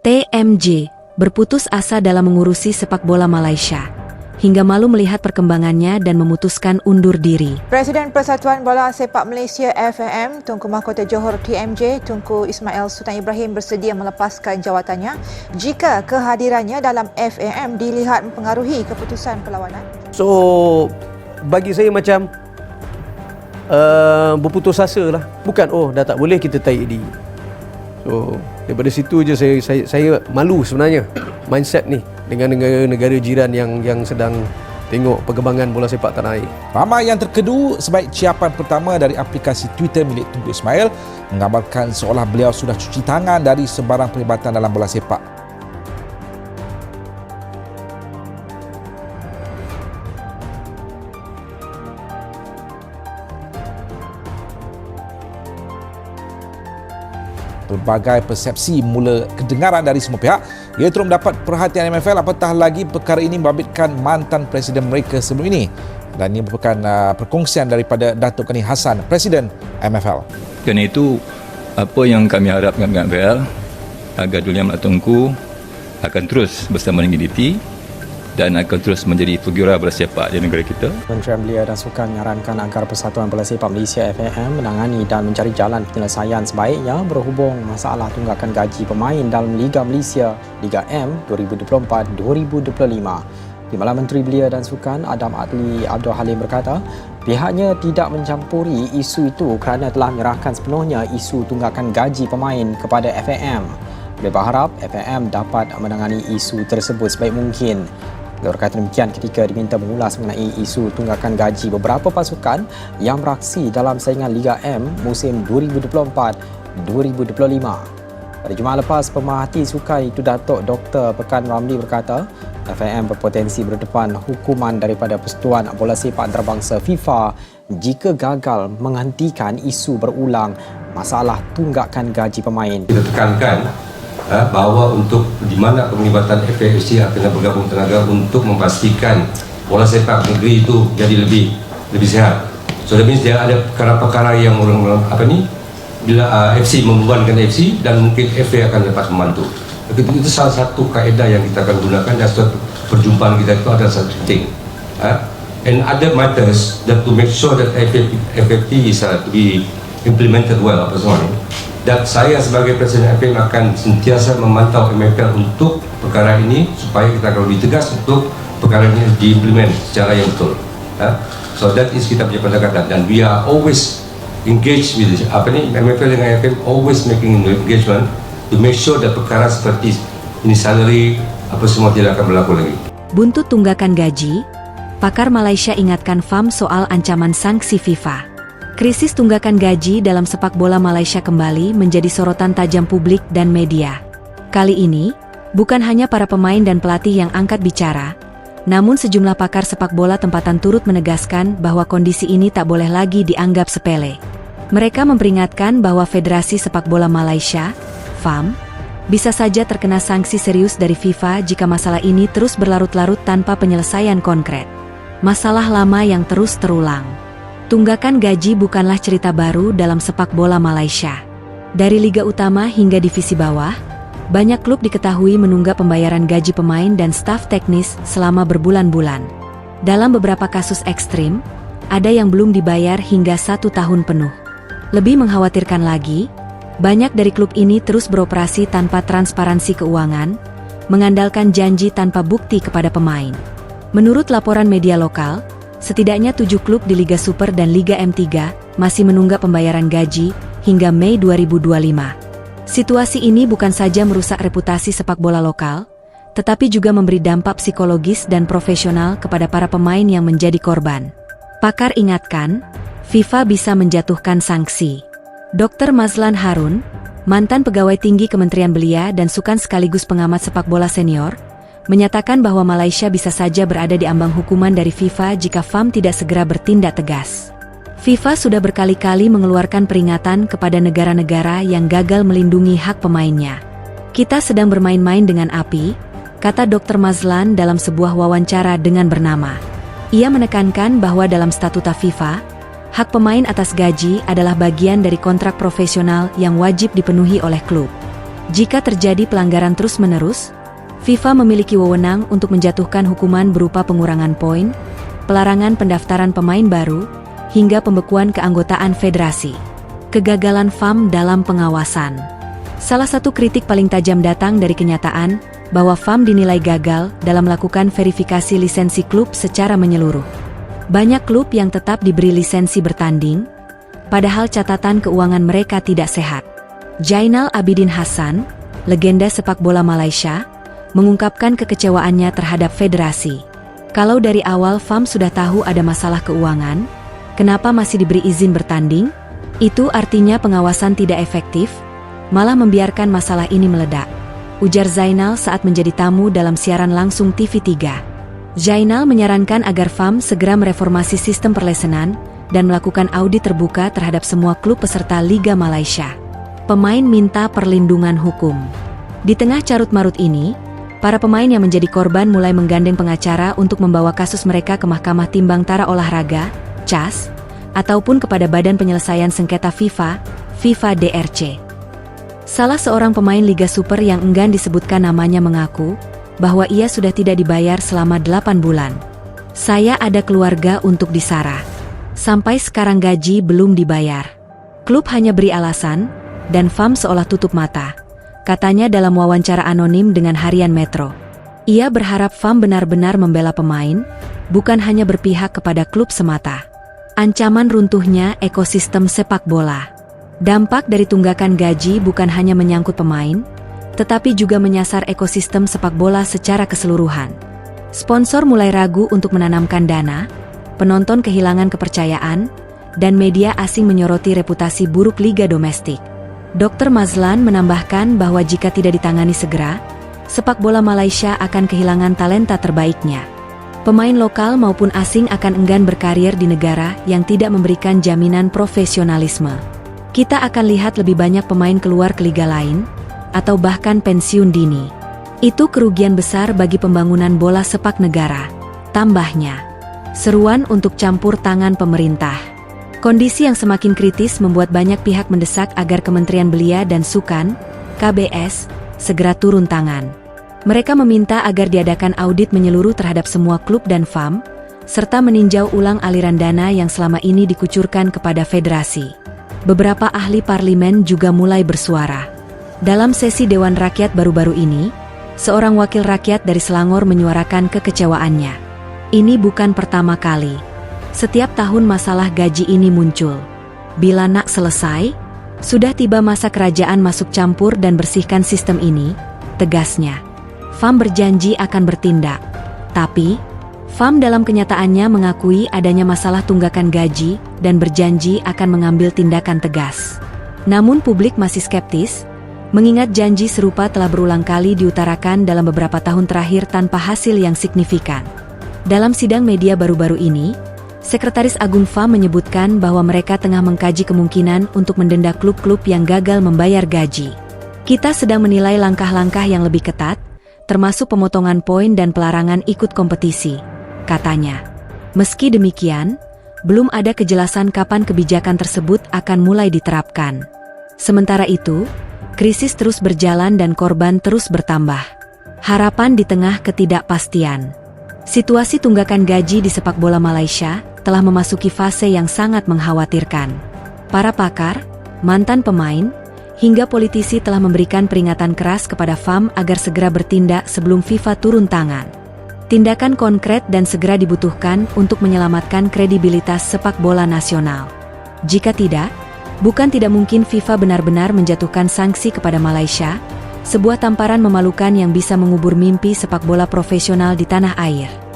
TMJ berputus asa dalam mengurusi sepak bola Malaysia, hingga malu melihat perkembangannya dan memutuskan undur diri. Presiden Persatuan Bola Sepak Malaysia FAM, Tunku Mahkota Johor TMJ, Tunku Ismail Sultan Ibrahim bersedia melepaskan jawatannya jika kehadirannya dalam FAM dilihat mempengaruhi keputusan perlawanan. So, bagi saya macam berputus asa lah. Bukan, dah tak boleh kita tarik diri. So, daripada situ je saya malu sebenarnya mindset ni dengan negara-negara jiran yang sedang tengok perkembangan bola sepak tanah air. Ramai yang terkedu sebaik ciapan pertama dari aplikasi Twitter milik Tunku Ismail menggambarkan seolah beliau sudah cuci tangan dari sebarang perlibatan dalam bola sepak. Berbagai persepsi mula kedengaran dari semua pihak. Ia terus mendapat perhatian MFL, apatah lagi perkara ini membabitkan mantan presiden mereka sebelum ini. Dan ini merupakan perkongsian daripada Datuk Kani Hassan, Presiden MFL. Kerana itu, apa yang kami harapkan dengan MFL agar Duli Amat Tunku akan terus bersama dengan DT dan akan terus menjadi figura bola sepak di negara kita. Kementerian Belia dan Sukan menyarankan agar Persatuan Bola Sepak Malaysia FAM menangani dan mencari jalan penyelesaian sebaiknya berhubung masalah tunggakan gaji pemain dalam Liga Malaysia Liga M 2024-2025. Timbalan Menteri Belia dan Sukan Adam Adli Abdul Halim berkata, pihaknya tidak mencampuri isu itu kerana telah menyerahkan sepenuhnya isu tunggakan gaji pemain kepada FAM. Beliau berharap FAM dapat menangani isu tersebut sebaik mungkin. Beliau berkata demikian ketika diminta mengulas mengenai isu tunggakan gaji beberapa pasukan yang beraksi dalam saingan Liga M musim 2024-2025. Pada Jumaat lepas, pemerhati sukan itu Datuk Dr. Pekan Ramli berkata, FAM berpotensi berdepan hukuman daripada Persatuan Bola Sepak Antarabangsa FIFA jika gagal menghentikan isu berulang masalah tunggakan gaji pemain. Kita tekankan bahawa untuk di mana penglibatan FAFC akan bergabung tenaga untuk memastikan bola sepak negeri itu jadi lebih sihat. So that means dia ada perkara-perkara yang bila FC membebankan FC dan mungkin FA akan dapat membantu. Itu salah satu kaedah yang kita akan gunakan dan suatu perjumpaan kita itu adalah satu thing. And other matters that to make sure that FFP is to be implemented well apa semua ni. Dan saya sebagai Presiden FAM akan sentiasa memantau MFL untuk perkara ini supaya kita akan lebih tegas untuk perkara ini diimplement secara yang betul. So that is kita punya pendekatan dan we are always engaged with this. MFL dengan FAM always making engagement to make sure that perkara seperti ini salary apa semua tidak akan berlaku lagi. Buntut tunggakan gaji, pakar Malaysia ingatkan FAM soal ancaman sanksi FIFA. Krisis tunggakan gaji dalam sepak bola Malaysia kembali menjadi sorotan tajam publik dan media. Kali ini, bukan hanya para pemain dan pelatih yang angkat bicara, namun sejumlah pakar sepak bola tempatan turut menegaskan bahwa kondisi ini tak boleh lagi dianggap sepele. Mereka memperingatkan bahwa Federasi Sepak Bola Malaysia, FAM, bisa saja terkena sanksi serius dari FIFA jika masalah ini terus berlarut-larut tanpa penyelesaian konkret. Masalah lama yang terus terulang. Tunggakan gaji bukanlah cerita baru dalam sepak bola Malaysia. Dari Liga Utama hingga divisi bawah, banyak klub diketahui menunggak pembayaran gaji pemain dan staf teknis selama berbulan-bulan. Dalam beberapa kasus ekstrim, ada yang belum dibayar hingga 1 tahun penuh. Lebih mengkhawatirkan lagi, banyak dari klub ini terus beroperasi tanpa transparansi keuangan, mengandalkan janji tanpa bukti kepada pemain. Menurut laporan media lokal, setidaknya 7 klub di Liga Super dan Liga M3 masih menunggak pembayaran gaji hingga Mei 2025. Situasi ini bukan saja merusak reputasi sepak bola lokal, tetapi juga memberi dampak psikologis dan profesional kepada para pemain yang menjadi korban. Pakar ingatkan, FIFA bisa menjatuhkan sanksi. Dr. Mazlan Harun, mantan pegawai tinggi Kementerian Belia dan Sukan sekaligus pengamat sepak bola senior, menyatakan bahwa Malaysia bisa saja berada di ambang hukuman dari FIFA jika FAM tidak segera bertindak tegas. FIFA sudah berkali-kali mengeluarkan peringatan kepada negara-negara yang gagal melindungi hak pemainnya. Kita sedang bermain-main dengan api, kata Dr. Mazlan dalam sebuah wawancara dengan bernama. Ia menekankan bahwa dalam statuta FIFA, hak pemain atas gaji adalah bagian dari kontrak profesional yang wajib dipenuhi oleh klub. Jika terjadi pelanggaran terus-menerus, FIFA memiliki wewenang untuk menjatuhkan hukuman berupa pengurangan poin, pelarangan pendaftaran pemain baru, hingga pembekuan keanggotaan federasi. Kegagalan FAM dalam pengawasan. Salah satu kritik paling tajam datang dari kenyataan bahwa FAM dinilai gagal dalam melakukan verifikasi lisensi klub secara menyeluruh. Banyak klub yang tetap diberi lisensi bertanding, padahal catatan keuangan mereka tidak sehat. Jainal Abidin Hasan, legenda sepak bola Malaysia, mengungkapkan kekecewaannya terhadap federasi. Kalau dari awal FAM sudah tahu ada masalah keuangan, kenapa masih diberi izin bertanding? Itu artinya pengawasan tidak efektif, malah membiarkan masalah ini meledak, ujar Zainal saat menjadi tamu dalam siaran langsung TV3. Zainal menyarankan agar FAM segera mereformasi sistem perlesenan dan melakukan audit terbuka terhadap semua klub peserta Liga Malaysia. Pemain minta perlindungan hukum. Di tengah carut-marut ini, para pemain yang menjadi korban mulai menggandeng pengacara untuk membawa kasus mereka ke Mahkamah Timbang Tara Olahraga, CAS, ataupun kepada Badan Penyelesaian Sengketa FIFA, FIFA DRC. Salah seorang pemain Liga Super yang enggan disebutkan namanya mengaku bahwa ia sudah tidak dibayar selama 8 bulan. Saya ada keluarga untuk disara. Sampai sekarang gaji belum dibayar. Klub hanya beri alasan, dan FAM seolah tutup mata, katanya dalam wawancara anonim dengan Harian Metro. Ia berharap FAM benar-benar membela pemain, bukan hanya berpihak kepada klub semata. Ancaman runtuhnya ekosistem sepak bola. Dampak dari tunggakan gaji bukan hanya menyangkut pemain, tetapi juga menyasar ekosistem sepak bola secara keseluruhan. Sponsor mulai ragu untuk menanamkan dana, penonton kehilangan kepercayaan, dan media asing menyoroti reputasi buruk liga domestik. Dr. Mazlan menambahkan bahwa jika tidak ditangani segera, sepak bola Malaysia akan kehilangan talenta terbaiknya. Pemain lokal maupun asing akan enggan berkarir di negara yang tidak memberikan jaminan profesionalisme. Kita akan lihat lebih banyak pemain keluar ke liga lain, atau bahkan pensiun dini. Itu kerugian besar bagi pembangunan bola sepak negara. Tambahnya, seruan untuk campur tangan pemerintah. Kondisi yang semakin kritis membuat banyak pihak mendesak agar Kementerian Belia dan Sukan, KBS, segera turun tangan. Mereka meminta agar diadakan audit menyeluruh terhadap semua klub dan FAM, serta meninjau ulang aliran dana yang selama ini dikucurkan kepada federasi. Beberapa ahli parlimen juga mulai bersuara. Dalam sesi Dewan Rakyat baru-baru ini, seorang wakil rakyat dari Selangor menyuarakan kekecewaannya. Ini bukan pertama kali. Setiap tahun masalah gaji ini muncul. Bila nak selesai, sudah tiba masa kerajaan masuk campur dan bersihkan sistem ini, tegasnya. FAM berjanji akan bertindak. Tapi, FAM dalam kenyataannya mengakui adanya masalah tunggakan gaji dan berjanji akan mengambil tindakan tegas. Namun publik masih skeptis, mengingat janji serupa telah berulang kali diutarakan dalam beberapa tahun terakhir tanpa hasil yang signifikan. Dalam sidang media baru-baru ini, Sekretaris Agung FAM menyebutkan bahwa mereka tengah mengkaji kemungkinan untuk mendenda klub-klub yang gagal membayar gaji. Kita sedang menilai langkah-langkah yang lebih ketat, termasuk pemotongan poin dan pelarangan ikut kompetisi, katanya. Meski demikian, belum ada kejelasan kapan kebijakan tersebut akan mulai diterapkan. Sementara itu, krisis terus berjalan dan korban terus bertambah. Harapan di tengah ketidakpastian. Situasi tunggakan gaji di sepak bola Malaysia telah memasuki fase yang sangat mengkhawatirkan. Para pakar, mantan pemain, hingga politisi telah memberikan peringatan keras kepada FAM agar segera bertindak sebelum FIFA turun tangan. Tindakan konkret dan segera dibutuhkan untuk menyelamatkan kredibilitas sepak bola nasional. Jika tidak, bukan tidak mungkin FIFA benar-benar menjatuhkan sanksi kepada Malaysia, sebuah tamparan memalukan yang bisa mengubur mimpi sepak bola profesional di tanah air.